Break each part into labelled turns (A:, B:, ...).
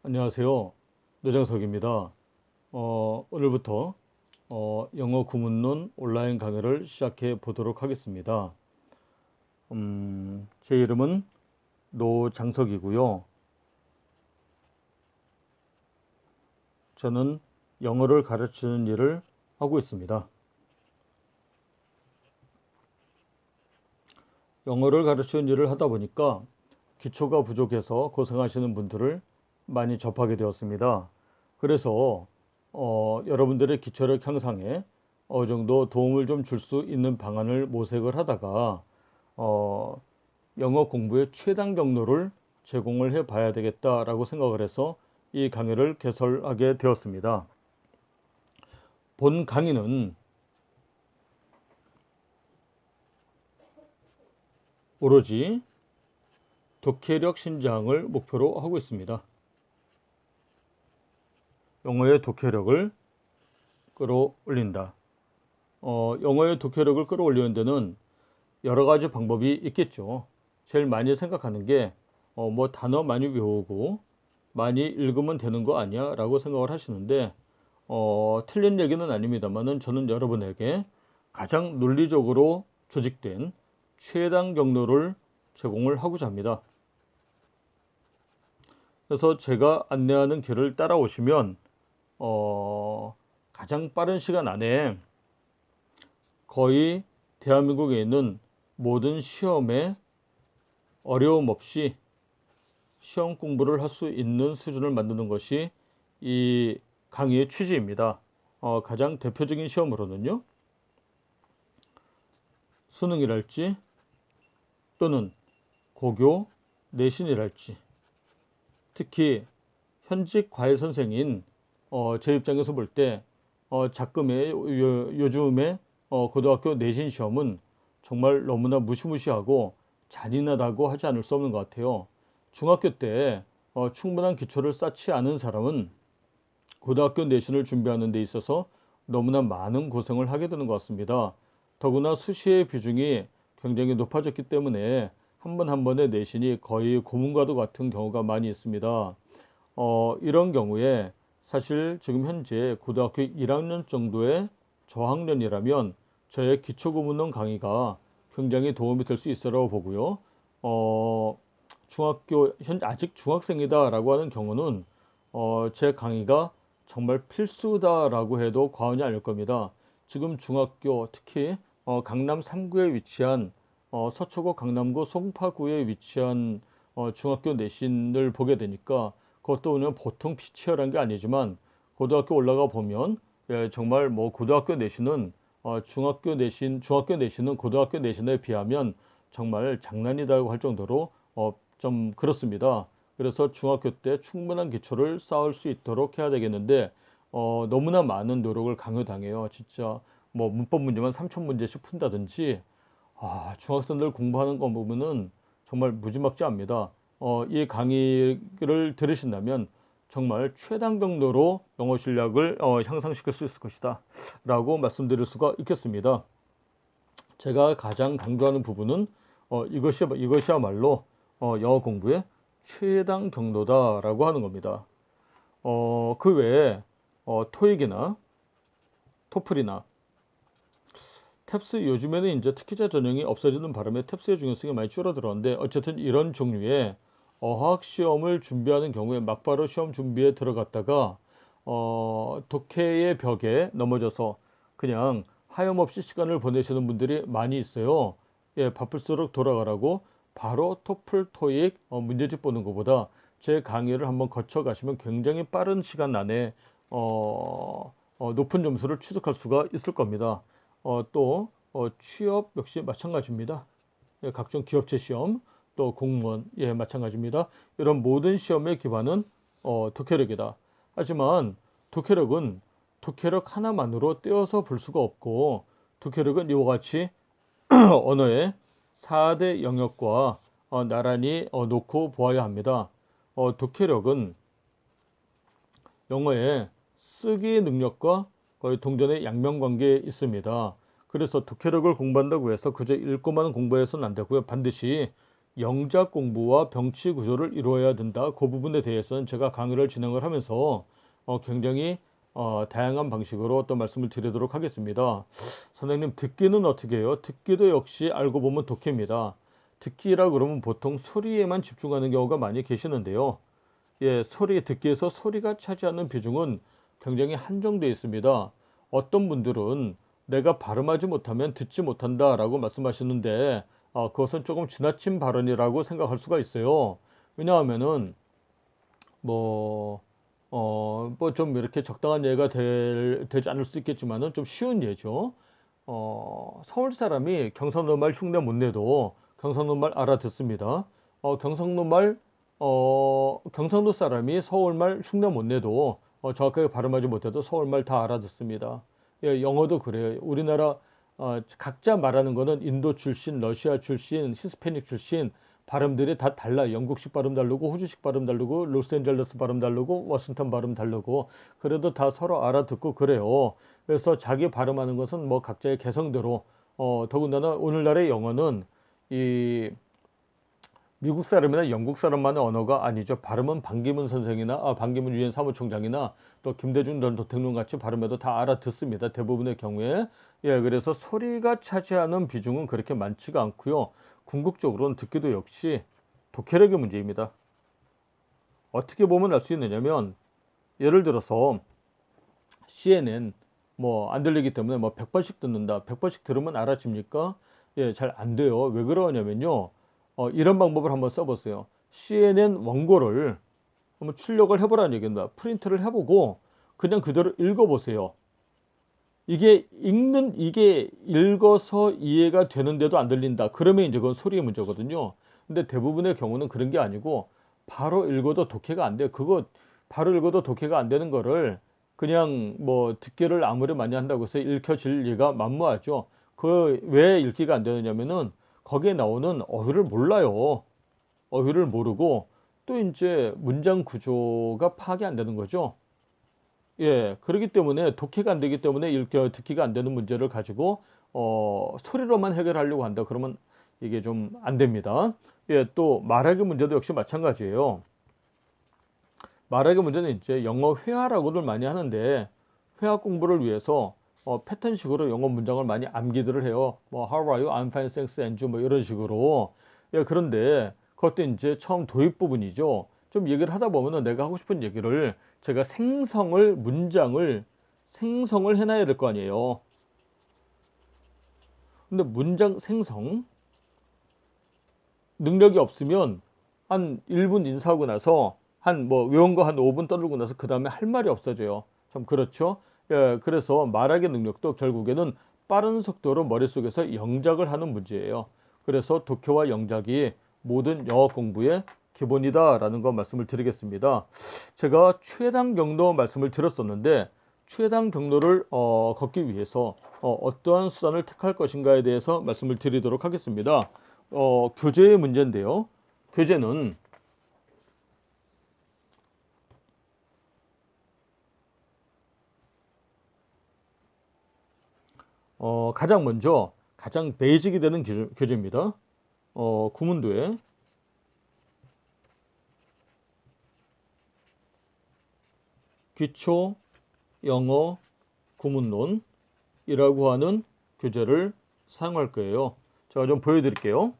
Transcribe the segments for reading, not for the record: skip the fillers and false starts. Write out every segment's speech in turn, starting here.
A: 안녕하세요. 노정석입니다. 오늘부터 영어 구문론 온라인 강의를 시작해 보도록 하겠습니다. 제 이름은 노장석이고요. 저는 영어를 가르치는 일을 하고 있습니다. 영어를 가르치는 일을 하다 보니까 기초가 부족해서 고생하시는 분들을 많이 접하게 되었습니다. 그래서 여러분들의 기초력 향상에 어느 정도 도움을 좀 줄 수 있는 방안을 모색을 하다가 어, 영어 공부의 최단 경로를 제공을 해 봐야 되겠다라고 생각을 해서 이 강의를 개설하게 되었습니다. 본 강의는 오로지 독해력 신장을 목표로 하고 있습니다. 영어의 독해력을 끌어올린다. 영어의 독해력을 끌어올리는 데는 여러 가지 방법이 있겠죠. 제일 많이 생각하는 게 뭐 단어 많이 외우고 많이 읽으면 되는 거 아니야? 라고 생각을 하시는데 틀린 얘기는 아닙니다만은 저는 여러분에게 가장 논리적으로 조직된 최단 경로를 제공을 하고자 합니다. 그래서 제가 안내하는 길을 따라오시면 가장 빠른 시간 안에 거의 대한민국에 있는 모든 시험에 어려움 없이 시험 공부를 할 수 있는 수준을 만드는 것이 이 강의의 취지입니다. 가장 대표적인 시험으로는요, 수능이랄지 또는 고교, 내신이랄지, 특히 현직 과외 선생인 제 입장에서 볼 때 작금의 요즘의 고등학교 내신 시험은 정말 너무나 무시무시하고 잔인하다고 하지 않을 수 없는 것 같아요. 중학교 때 충분한 기초를 쌓지 않은 사람은 고등학교 내신을 준비하는 데 있어서 너무나 많은 고생을 하게 되는 것 같습니다. 더구나 수시의 비중이 굉장히 높아졌기 때문에 한 번 한 번의 내신이 거의 고문과도 같은 경우가 많이 있습니다. 이런 경우에 사실 지금 현재 고등학교 1학년 정도의 저학년이라면 저의 기초구문론 강의가 굉장히 도움이 될 수 있으라고 보고요. 아직 중학생이다라고 하는 경우는 제 강의가 정말 필수다라고 해도 과언이 아닐 겁니다. 지금 중학교 특히 강남 3구에 위치한 서초구 강남구 송파구에 위치한 중학교 내신을 보게 되니까 그것도 그냥 보통 치열한 게 아니지만 고등학교 올라가 보면 정말 뭐 고등학교 내신은 중학교 내신은 고등학교 내신에 비하면 정말 장난이다고 할 정도로 좀 그렇습니다. 그래서 중학교 때 충분한 기초를 쌓을 수 있도록 해야 되겠는데 너무나 많은 노력을 강요당해요. 진짜 뭐 문법 문제만 3,000문제씩 푼다든지 중학생들 공부하는 거 보면은 정말 무지막지합니다. 이 강의를 들으신다면 정말 최단 경로로 영어 실력을 향상시킬 수 있을 것이다 라고 말씀드릴 수가 있겠습니다. 제가 가장 강조하는 부분은 이것이야말로 영어 공부의 최단 경로다라고 하는 겁니다. 그 외에 토익이나 토플이나 탭스 요즘에는 이제 특기자 전형이 없어지는 바람에 탭스의 중요성이 많이 줄어들었는데 어쨌든 이런 종류의 어학 시험을 준비하는 경우에 막바로 시험 준비에 들어갔다가 독해의 벽에 넘어져서 그냥 하염없이 시간을 보내시는 분들이 많이 있어요. 예, 바쁠수록 돌아가라고 바로 토플, 토익 문제집 보는 것보다 제 강의를 한번 거쳐 가시면 굉장히 빠른 시간 안에 높은 점수를 취득할 수가 있을 겁니다. 또 취업 역시 마찬가지입니다. 예, 각종 기업체 시험, 또 공무원, 예, 마찬가지입니다. 이런 모든 시험의 기반은 독해력이다. 하지만 독해력은 독해력 하나만으로 떼어서 볼 수가 없고 독해력은 이와 같이 언어의 4대 영역과 나란히 놓고 보아야 합니다. 독해력은 영어의 쓰기 능력과 거의 동전의 양면관계에 있습니다. 그래서 독해력을 공부한다고 해서 그저 읽고만 공부해서는 안 되고요. 반드시 영작 공부와 병치 구조를 이루어야 된다. 그 부분에 대해서는 제가 강의를 진행을 하면서 굉장히 다양한 방식으로 어떤 말씀을 드리도록 하겠습니다. 선생님, 듣기는 어떻게 해요? 듣기도 역시 알고 보면 독해입니다. 듣기라 그러면 보통 소리에만 집중하는 경우가 많이 계시는데요. 예, 소리 듣기에서 소리가 차지하는 비중은 굉장히 한정되어 있습니다. 어떤 분들은 내가 발음하지 못하면 듣지 못한다라고 말씀하시는데 그것은 조금 지나친 발언이라고 생각할 수가 있어요. 왜냐하면은 뭐 뭐 좀 이렇게 적당한 예가 되지 않을 수 있겠지만은 좀 쉬운 예죠. 서울 사람이 경상도 말 흉내 못 내도 경상도 말 알아듣습니다. 경상도 말, 경상도 사람이 서울 말 흉내 못 내도 정확하게 발음하지 못해도 서울 말 다 알아듣습니다. 예, 영어도 그래요. 우리나라 각자 말하는 거는 인도 출신, 러시아 출신, 히스패닉 출신 발음들이 다 달라요. 영국식 발음 다르고 호주식 발음 다르고 로스앤젤레스 발음 다르고 워싱턴 발음 다르고 그래도 다 서로 알아듣고 그래요. 그래서 자기 발음하는 것은 뭐 각자의 개성대로 더군다나 오늘날의 영어는 이 미국 사람이나 영국 사람만의 언어가 아니죠. 발음은 반기문 선생이나 반기문 유엔 사무총장이나 또 김대중 전 대통령 같이 발음해도 다 알아듣습니다. 대부분의 경우에. 예, 그래서 소리가 차지하는 비중은 그렇게 많지가 않고요. 궁극적으로는 듣기도 역시 독해력의 문제입니다. 어떻게 보면 알 수 있느냐면 예를 들어서 CNN 뭐 안 들리기 때문에 뭐 100번씩 듣는다. 100번씩 들으면 알아집니까? 예, 잘 안 돼요. 왜 그러냐면요. 이런 방법을 한번 써보세요. CNN 원고를 한번 출력을 해보라는 얘기입니다. 프린트를 해보고 그냥 그대로 읽어보세요. 이게 읽어서 이해가 되는데도 안 들린다. 그러면 이제 그건 소리의 문제거든요. 근데 대부분의 경우는 그런 게 아니고 바로 읽어도 독해가 안 돼요. 그거 바로 읽어도 독해가 안 되는 거를 그냥 뭐 듣기를 아무리 많이 한다고 해서 읽혀질 리가 만무하죠. 그 왜 읽기가 안 되느냐면은 거기에 나오는 어휘를 몰라요. 어휘를 모르고 또 이제 문장 구조가 파악이 안 되는 거죠. 예, 그렇기 때문에 독해가 안 되기 때문에 듣기가 안 되는 문제를 가지고 소리로만 해결하려고 한다. 그러면 이게 좀 안 됩니다. 예, 또 말하기 문제도 역시 마찬가지예요. 말하기 문제는 이제 영어 회화라고들 많이 하는데 회화 공부를 위해서 패턴식으로 영어 문장을 많이 암기들을 해요. 뭐 How are you? I'm fine, thanks, and you 뭐 이런 식으로. 예, 그런데 그것도 이제 처음 도입 부분이죠. 좀 얘기를 하다 보면은 내가 하고 싶은 얘기를 제가 문장을 생성을 해놔야 될 거 아니에요. 근데 문장 생성 능력이 없으면 한 1분 인사하고 나서 한 뭐 외운 거 한 5분 떠들고 나서 그 다음에 할 말이 없어져요. 참 그렇죠. 예, 그래서 말하기 능력도 결국에는 빠른 속도로 머릿속에서 영작을 하는 문제예요. 그래서 독해와 영작이 모든 영어 공부의 기본이다라는 거 말씀을 드리겠습니다. 제가 최단 경로 말씀을 드렸었는데 최단 경로를 걷기 위해서 어떠한 수단을 택할 것인가에 대해서 말씀을 드리도록 하겠습니다. 교재의 문제인데요. 교재는 가장 먼저 가장 베이직이 되는 교재입니다. 구문도에 기초 영어 구문론이라고 하는 교재를 사용할 거예요. 제가 좀 보여드릴게요.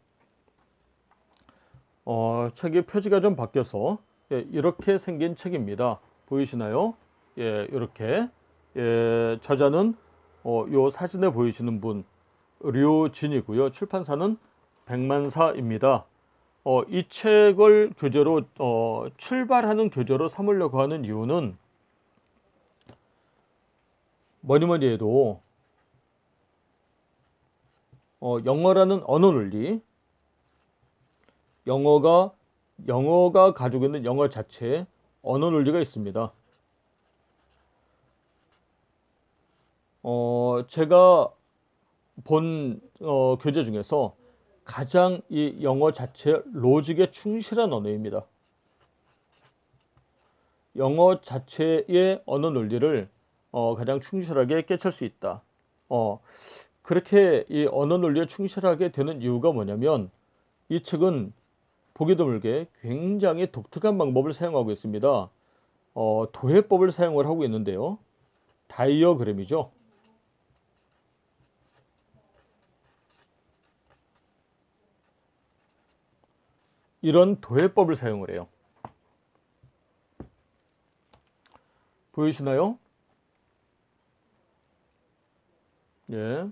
A: 책의 표지가 좀 바뀌어서 예, 이렇게 생긴 책입니다. 보이시나요? 예, 이렇게 예, 저자는 요 사진에 보이시는 분 류진이고요. 출판사는 백만사입니다. 이 책을 교재로 출발하는 교재로 삼으려고 하는 이유는 뭐니 해도 영어라는 언어 논리, 영어가 가지고 있는 영어 자체에 언어 논리가 있습니다. 제가 본 교재 중에서 가장 이 영어 자체 로직에 충실한 언어입니다. 영어 자체의 언어 논리를 가장 충실하게 깨칠 수 있다. 그렇게 이 언어 논리에 충실하게 되는 이유가 뭐냐면 이 책은 보기 드물게 굉장히 독특한 방법을 사용하고 있습니다. 도해법을 사용을 하고 있는데요. 다이어그램이죠. 이런 도해법을 사용을 해요. 보이시나요? 예.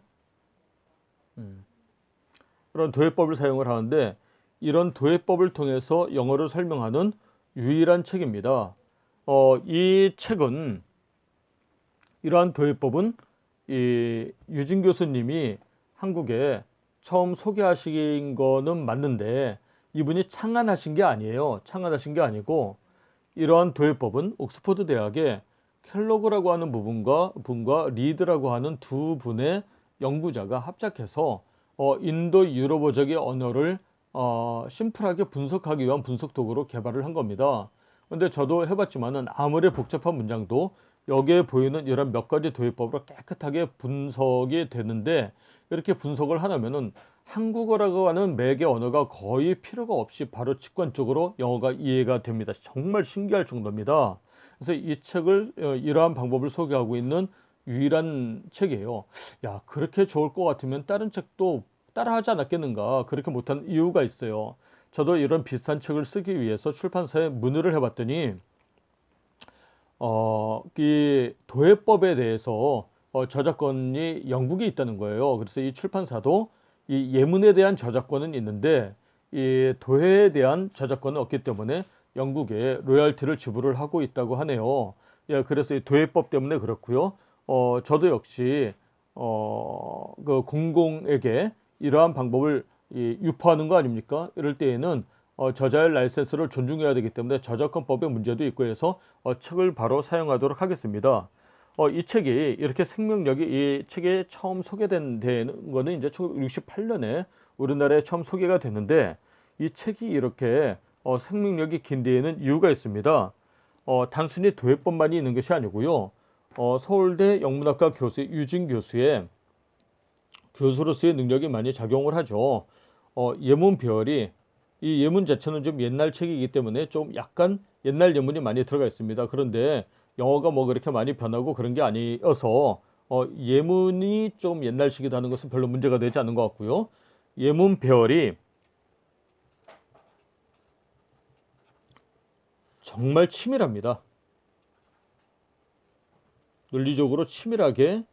A: 이런 도해법을 사용을 하는데 이런 도해법을 통해서 영어를 설명하는 유일한 책입니다. 이 책은 이러한 도해법은 이 유진 교수님이 한국에 처음 소개하신 거는 맞는데 이분이 창안하신 게 아니에요. 창안하신 게 아니고 이러한 도해법은 옥스퍼드 대학의 켈로그라고 하는 분과 리드라고 하는 두 분의 연구자가 합작해서 인도 유럽어적의 언어를 심플하게 분석하기 위한 분석 도구로 개발을 한 겁니다. 근데 저도 해봤지만은 아무리 복잡한 문장도 여기에 보이는 이런 몇 가지 도해법으로 깨끗하게 분석이 되는데 이렇게 분석을 하려면은 한국어라고 하는 매개 언어가 거의 필요가 없이 바로 직관적으로 영어가 이해가 됩니다. 정말 신기할 정도입니다. 그래서 이 책을 이러한 방법을 소개하고 있는 유일한 책이에요. 야, 그렇게 좋을 것 같으면 다른 책도 따라하지 않았겠는가? 그렇게 못한 이유가 있어요. 저도 이런 비슷한 책을 쓰기 위해서 출판사에 문의를 해봤더니 이 도해법에 대해서 저작권이 영국에 있다는 거예요. 그래서 이 출판사도 이 예문에 대한 저작권은 있는데 이 도해에 대한 저작권은 없기 때문에 영국에 로열티를 지불을 하고 있다고 하네요. 예, 그래서 이 도해법 때문에 그렇고요. 저도 역시 그 공공에게 이러한 방법을 유포하는 거 아닙니까? 이럴 때에는 저자의 라이센스를 존중해야 되기 때문에 저작권법의 문제도 있고 해서 책을 바로 사용하도록 하겠습니다. 이 책이 이렇게 생명력이 이 책에 처음 소개된 거는 이제 1968년에 우리나라에 처음 소개가 됐는데 이 책이 이렇게 생명력이 긴 데에는 이유가 있습니다. 단순히 도해법만이 있는 것이 아니고요. 서울대 영문학과 교수 유진 교수의 교수로서의 능력이 많이 작용을 하죠. 예문 배열이 이 예문 자체는 좀 옛날 책이기 때문에 좀 약간 옛날 예문이 많이 들어가 있습니다. 그런데 영어가 뭐 그렇게 많이 변하고 그런 게 아니어서 예문이 좀 옛날식이라는 것은 별로 문제가 되지 않는 것 같고요. 예문 배열이 정말 치밀합니다. 논리적으로 치밀하게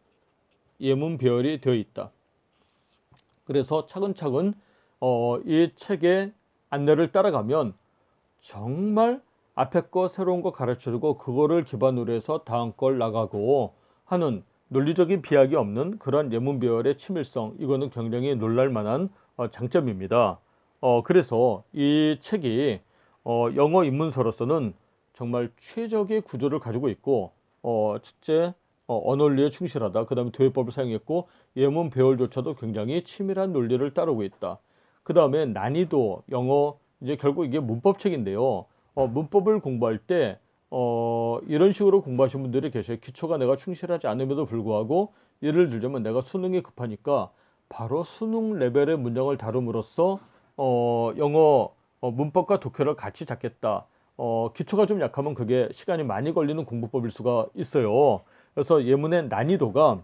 A: 예문 배열이 되어 있다. 그래서 차근차근 이 책의 안내를 따라가면 정말 앞에 거 새로운 거 가르쳐주고 그거를 기반으로 해서 다음 걸 나가고 하는 논리적인 비약이 없는 그런 예문 배열의 치밀성, 이거는 굉장히 놀랄 만한 장점입니다. 그래서 이 책이 영어 입문서로서는 정말 최적의 구조를 가지고 있고 첫째 언어리에 충실하다. 그 다음에 도해법을 사용했고 예문 배열조차도 굉장히 치밀한 논리를 따르고 있다. 그 다음에 난이도 영어 이제 결국 이게 문법책인데요. 문법을 공부할 때 이런 식으로 공부하신 분들이 계셔요. 기초가 내가 충실하지 않음에도 불구하고 예를 들자면 내가 수능이 급하니까 바로 수능 레벨의 문장을 다룸으로써 영어 문법과 독해를 같이 잡겠다. 기초가 좀 약하면 그게 시간이 많이 걸리는 공부법일 수가 있어요. 그래서 예문의 난이도가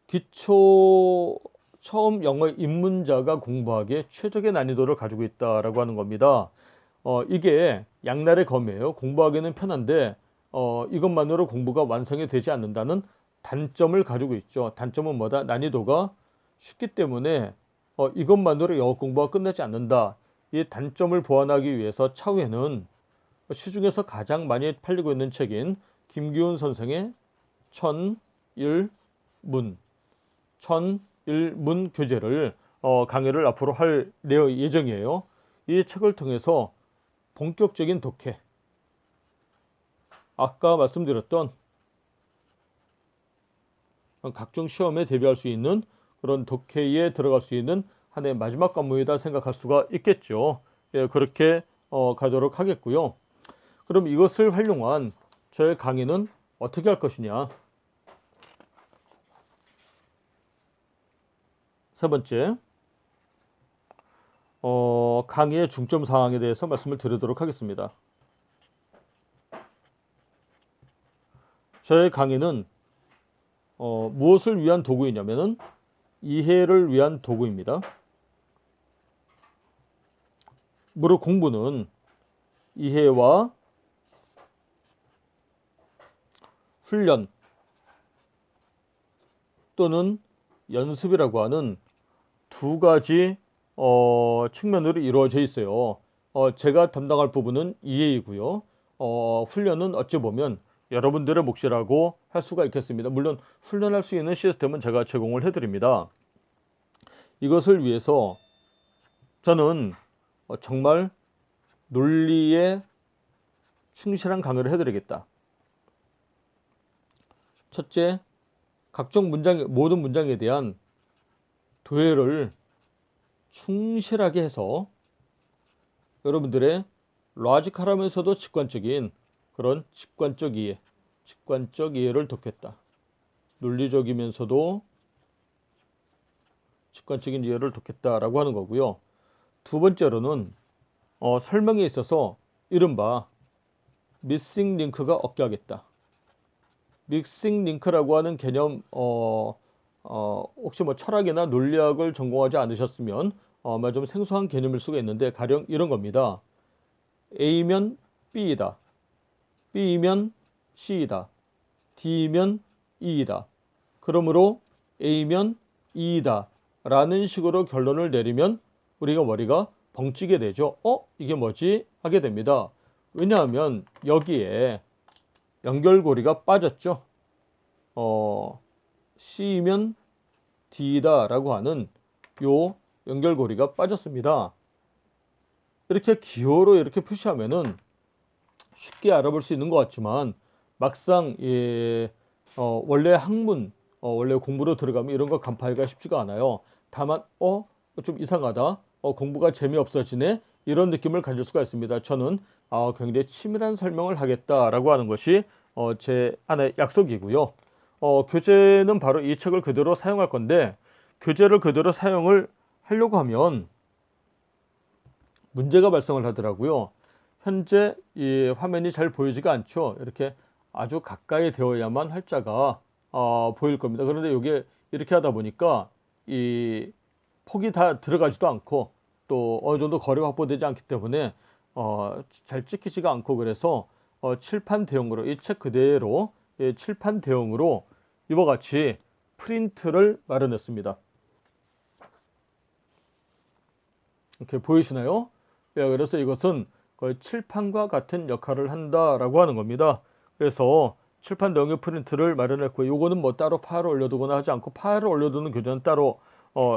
A: 기초 처음 영어 입문자가 공부하기에 최적의 난이도를 가지고 있다라고 하는 겁니다. 이게 양날의 검이에요. 공부하기는 편한데 이것만으로 공부가 완성이 되지 않는다는 단점을 가지고 있죠. 단점은 뭐다? 난이도가 쉽기 때문에 이것만으로 영어 공부가 끝나지 않는다. 이 단점을 보완하기 위해서 차후에는 시중에서 가장 많이 팔리고 있는 책인 김기훈 선생의 천일문 교재를 강의를 앞으로 할 예정이에요. 이 책을 통해서 본격적인 독해, 아까 말씀드렸던 각종 시험에 대비할 수 있는 그런 독해에 들어갈 수 있는 한 해의 마지막 과목이다 생각할 수가 있겠죠. 예, 그렇게 가도록 하겠고요. 그럼 이것을 활용한 저의 강의는 어떻게 할 것이냐? 세 번째, 강의의 중점 사항에 대해서 말씀을 드리도록 하겠습니다. 저의 강의는 무엇을 위한 도구이냐면은 이해를 위한 도구입니다. 무릇 공부는 이해와 훈련 또는 연습이라고 하는 두 가지 측면으로 이루어져 있어요. 제가 담당할 부분은 이해이고요. 훈련은 어찌 보면 여러분들의 몫이라고 할 수가 있겠습니다. 물론 훈련할 수 있는 시스템은 제가 제공을 해드립니다. 이것을 위해서 저는 정말 논리에 충실한 강의를 해드리겠다. 첫째, 각종 모든 문장에 대한 도해를 충실하게 해서 여러분들의 로지컬하면서도 직관적인 그런 직관적 이해를 돕겠다. 논리적이면서도 직관적인 이해를 돕겠다라고 하는 거고요. 두 번째로는 설명에 있어서 이른바 미싱 링크가 없게 하겠다. 미싱 링크라고 하는 개념 혹시 뭐 철학이나 논리학을 전공하지 않으셨으면 아마 좀 생소한 개념일 수가 있는데 가령 이런 겁니다. A면 B이다. B면 C이다. D면 E이다. 그러므로 A면 E이다. 라는 식으로 결론을 내리면 우리가 머리가 벙찌게 되죠. 이게 뭐지? 하게 됩니다. 왜냐하면 여기에 연결고리가 빠졌죠. C면 D다 라고 하는 요 연결고리가 빠졌습니다. 이렇게 기호로 이렇게 표시하면은 쉽게 알아볼 수 있는 것 같지만 막상 원래 학문 원래 공부로 들어가면 이런 거 간파하기가 쉽지가 않아요. 다만 좀 이상하다, 공부가 재미없어지네, 이런 느낌을 가질 수가 있습니다. 저는 굉장히 치밀한 설명을 하겠다라고 하는 것이 제 하나의 약속이고요. 교재는 바로 이 책을 그대로 사용할 건데, 교재를 그대로 사용을 하려고 하면 문제가 발생을 하더라고요. 현재 이 화면이 잘 보이지가 않죠. 이렇게 아주 가까이 되어야만 활자가 보일 겁니다. 그런데 이게 이렇게 하다 보니까 이 폭이 다 들어가지도 않고 또 어느 정도 거리가 확보되지 않기 때문에 잘 찍히지가 않고, 그래서 칠판 대용으로 이 책 그대로 칠판 대용으로 이와 같이 프린트를 마련했습니다. 이렇게 보이시나요? 그래서 이것은 거의 칠판과 같은 역할을 한다라고 하는 겁니다. 그래서 칠판 대용의 프린트를 마련했고, 요거는 뭐 따로 파일을 올려두거나 하지 않고 파일을 올려두는 교재는 따로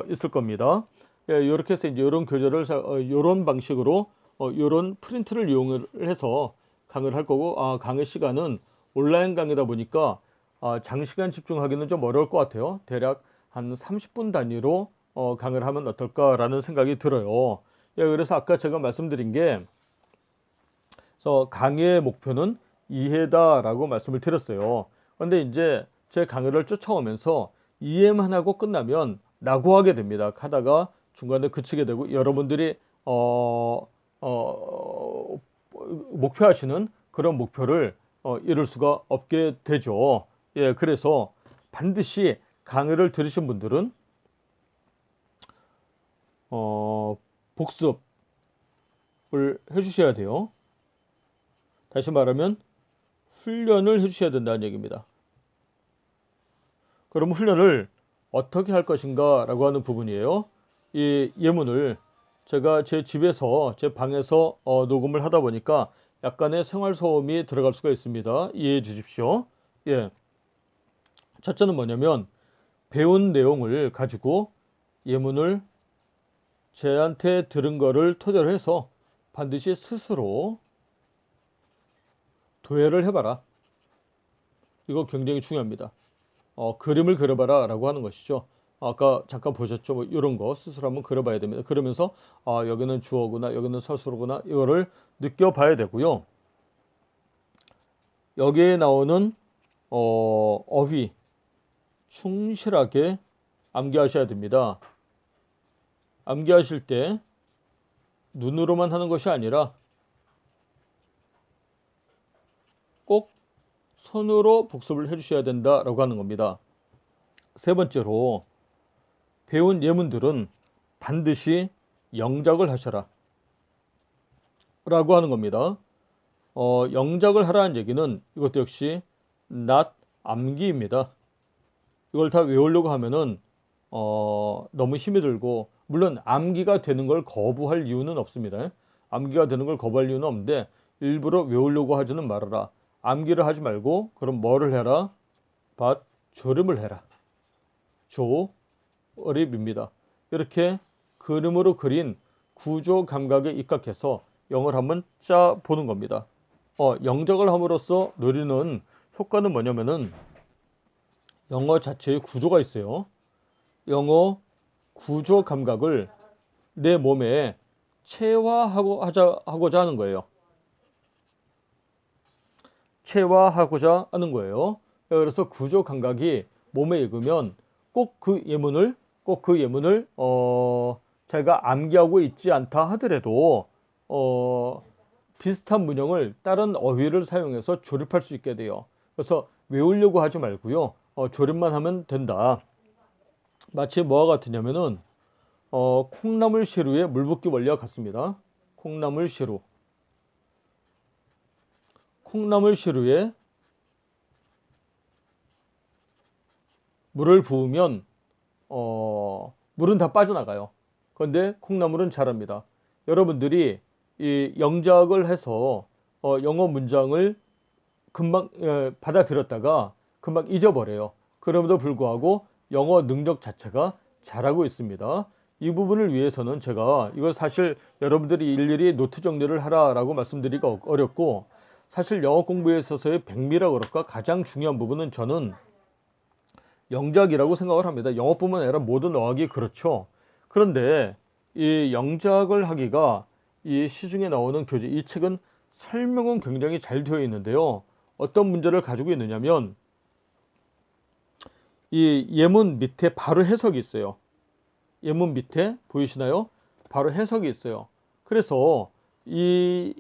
A: 있을 겁니다. 이렇게 해서 이제 이런 교재를 이런 방식으로 이런 프린트를 이용을 해서 강의를 할 거고, 강의 시간은 온라인 강의다 보니까 장시간 집중하기는 좀 어려울 것 같아요. 대략 한 30분 단위로 강의를 하면 어떨까라는 생각이 들어요. 그래서 아까 제가 말씀드린 게, 그래서 강의의 목표는 이해다라고 말씀을 드렸어요. 그런데 이제 제 강의를 쫓아오면서 이해만 하고 끝나면 낙오하게 됩니다. 하다가 중간에 그치게 되고 여러분들이 목표하시는 그런 목표를 이룰 수가 없게 되죠. 그래서 반드시 강의를 들으신 분들은 복습을 해주셔야 돼요. 다시 말하면 훈련을 해주셔야 된다는 얘기입니다. 그럼 훈련을 어떻게 할 것인가 라고 하는 부분이에요. 이 예문을 제가 제 집에서 제 방에서 녹음을 하다 보니까 약간의 생활 소음이 들어갈 수가 있습니다. 이해해 주십시오. 첫째는 뭐냐면, 배운 내용을 가지고 예문을 제한테 들은 거를 토대로 해서 반드시 스스로 도해를 해봐라. 이거 굉장히 중요합니다. 그림을 그려봐라 라고 하는 것이죠. 아까 잠깐 보셨죠? 뭐 이런 거 스스로 한번 그려봐야 됩니다. 그러면서 여기는 주어구나, 여기는 서술어구나, 이거를 느껴봐야 되고요. 여기에 나오는 어휘 충실하게 암기하셔야 됩니다. 암기하실 때 눈으로만 하는 것이 아니라 꼭 손으로 복습을 해주셔야 된다라고 하는 겁니다. 세 번째로, 배운 예문들은 반드시 영작을 하셔라 라고 하는 겁니다. 영작을 하라는 얘기는 이것도 역시 not 암기입니다. 이걸 다 외우려고 하면은 너무 힘이 들고, 물론 암기가 되는 걸 거부할 이유는 없습니다. 암기가 되는 걸 거부할 이유는 없는데 일부러 외우려고 하지는 말아라. 암기를 하지 말고 그럼 뭐를 해라? 조림을 해라. 조립입니다. 이렇게 그림으로 그린 구조 감각에 입각해서 영어를 한번 짜 보는 겁니다. 영작을 함으로써 누리는 효과는 뭐냐면은 영어 자체의 구조가 있어요. 영어 구조 감각을 내 몸에 체화하고자 하는 거예요. 체화하고자 하는 거예요. 그래서 구조 감각이 몸에 익으면 꼭 그 예문을 제가 암기하고 있지 않다 하더라도 비슷한 문형을 다른 어휘를 사용해서 조립할 수 있게 돼요. 그래서 외우려고 하지 말고요. 조립만 하면 된다. 마치 뭐와 같으냐면은 콩나물 시루의 물붓기 원리와 같습니다. 콩나물 시루에 물을 부으면 물은 다 빠져나가요. 그런데 콩나물은 자랍니다. 여러분들이 이 영작을 해서 영어 문장을 금방 받아들였다가 금방 잊어버려요. 그럼에도 불구하고 영어 능력 자체가 잘하고 있습니다. 이 부분을 위해서는 제가 이걸 사실 여러분들이 일일이 노트 정리를 하라라고 말씀드리기가 어렵고, 사실 영어 공부에 있어서의 백미라고 그럴까, 가장 중요한 부분은 저는 영작이라고 생각을 합니다. 영어뿐만 아니라 모든 어학이 그렇죠. 그런데 이 영작을 하기가 이 시중에 나오는 교재, 이 책은 설명은 굉장히 잘 되어 있는데요. 어떤 문제를 가지고 있느냐면 이 예문 밑에 바로 해석이 있어요. 예문 밑에 보이시나요? 바로 해석이 있어요. 그래서 이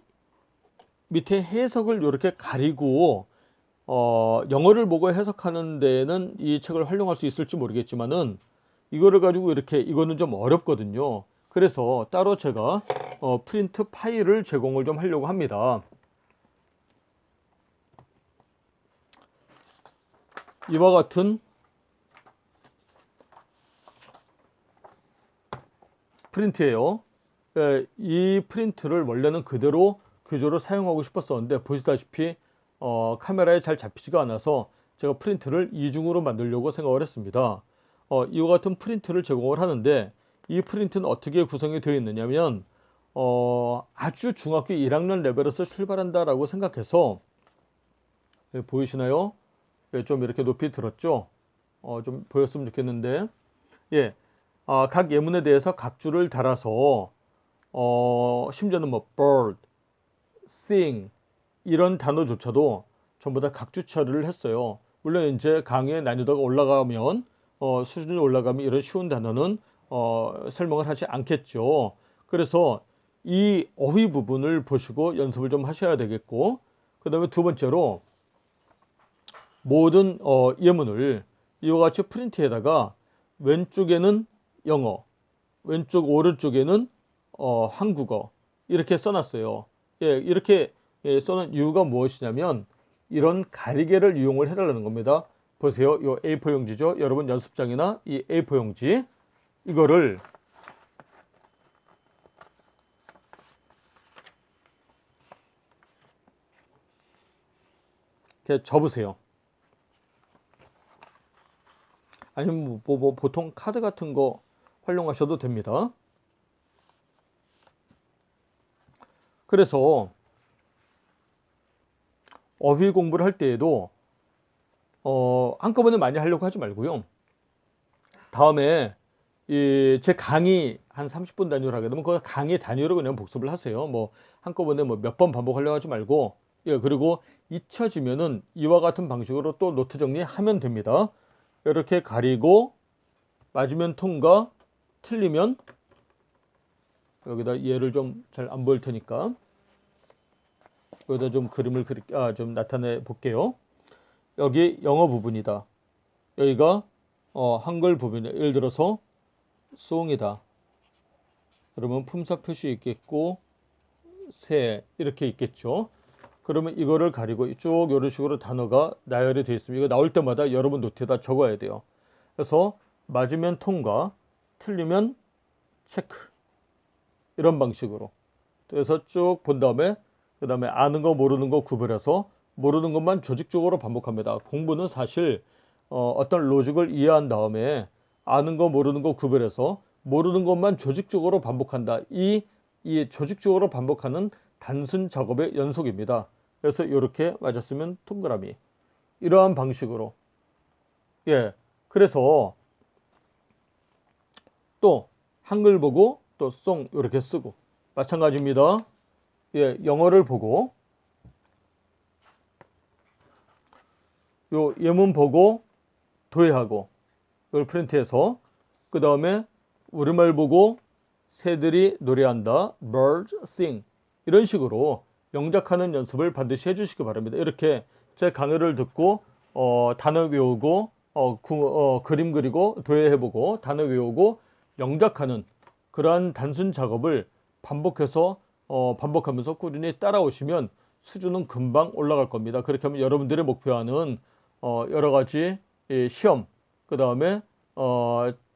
A: 밑에 해석을 이렇게 가리고 영어를 보고 해석하는 데는 이 책을 활용할 수 있을지 모르겠지만은 이거를 가지고 이거는 좀 어렵거든요. 그래서 따로 제가 프린트 파일을 제공을 좀 하려고 합니다. 이와 같은 프린트예요. 이 프린트를 원래는 그대로 교재로 사용하고 싶었었는데 보시다시피 카메라에 잘 잡히지가 않아서 제가 프린트를 이중으로 만들려고 생각을 했습니다. 이와 같은 프린트를 제공을 하는데 이 프린트는 어떻게 구성이 되어 있느냐면 아주 중학교 1학년 레벨에서 출발한다라고 생각해서, 보이시나요? 좀 이렇게 높이 들었죠? 좀 보였으면 좋겠는데, 각 예문에 대해서 각 줄을 달아서 심지어는 뭐 bird, sing 이런 단어조차도 전부 다 각주 처리를 했어요. 물론 이제 강의의 난이도가 올라가면 수준이 올라가면 이런 쉬운 단어는 설명을 하지 않겠죠. 그래서 이 어휘 부분을 보시고 연습을 좀 하셔야 되겠고, 그 다음에 두 번째로 모든 예문을 이와 같이 프린트에다가 왼쪽에는 영어, 왼쪽 오른쪽에는 한국어 이렇게 써놨어요. 이렇게 써놓은 이유가 무엇이냐면 이런 가리개를 이용을 해달라는 겁니다. 보세요. 이 A4 용지죠. 여러분 연습장이나 이 A4 용지, 이거를 이렇게 접으세요. 아니면 뭐 보통 카드 같은 거 활용하셔도 됩니다. 그래서 어휘 공부를 할 때에도 한꺼번에 많이 하려고 하지 말고요. 다음에 제 강의 한 30분 단위로 하게 되면 그 강의 단위로 그냥 복습을 하세요. 뭐 한꺼번에 뭐 몇 번 반복하려고 하지 말고, 그리고 잊혀지면은 이와 같은 방식으로 또 노트 정리하면 됩니다. 이렇게 가리고 맞으면 통과, 틀리면 여기다 얘를 좀 잘 안 보일 테니까 여기다 좀 그림을 좀 나타내 볼게요. 여기 영어 부분이다. 여기가 한글 부분이다. 예를 들어서 송이다. 그러면 품사 표시 있겠고 새 이렇게 있겠죠. 그러면 이거를 가리고 쭉 이런 식으로 단어가 나열이 되어 있습니다. 이거 나올 때마다 여러분 노트에다 적어야 돼요. 그래서 맞으면 통과, 틀리면 체크 이런 방식으로. 그래서 쭉 본 다음에 그 다음에 아는 거 모르는 거 구별해서 모르는 것만 조직적으로 반복합니다. 공부는 사실 어떤 로직을 이해한 다음에 아는 거 모르는 거 구별해서 모르는 것만 조직적으로 반복한다. 이 조직적으로 반복하는 단순 작업의 연속입니다. 그래서 이렇게 맞았으면 동그라미 이러한 방식으로 예 그래서 또 한글 보고 또 송 이렇게 쓰고 마찬가지입니다. 예 영어를 보고 요 예문 보고 도예하고 이걸 프린트해서 그 다음에 우리말 보고 새들이 노래한다. Birds sing. 이런 식으로 영작하는 연습을 반드시 해주시기 바랍니다. 이렇게 제 강의를 듣고 단어 외우고 그림 그리고 도예해보고 단어 외우고 영작하는 그러한 단순 작업을 반복하면서 꾸준히 따라오시면 수준은 금방 올라갈 겁니다. 그렇게 하면 여러분들의 목표하는 여러 가지 시험, 그 다음에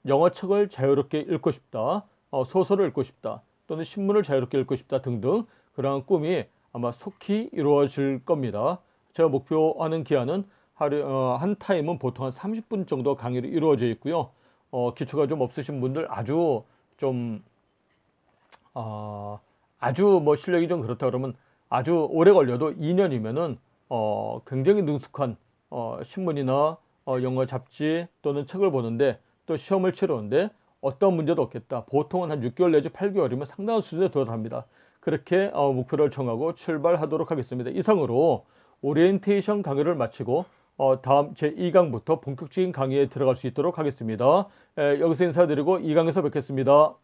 A: 영어 책을 자유롭게 읽고 싶다, 소설을 읽고 싶다, 또는 신문을 자유롭게 읽고 싶다 등등 그러한 꿈이 아마 속히 이루어질 겁니다. 제가 목표하는 기한은 한 타임은 보통 한 30분 정도 강의로 이루어져 있고요. 기초가 좀 없으신 분들 아주 뭐 실력이 좀 그렇다 그러면 아주 오래 걸려도 2년이면은 굉장히 능숙한 신문이나 영어 잡지 또는 책을 보는데 또 시험을 치르는데 어떤 문제도 없겠다. 보통은 한 6개월 내지 8개월이면 상당한 수준에 도달합니다. 그렇게 목표를 정하고 출발하도록 하겠습니다. 이상으로 오리엔테이션 강의를 마치고 다음 제2강부터 본격적인 강의에 들어갈 수 있도록 하겠습니다. 여기서 인사드리고 2강에서 뵙겠습니다.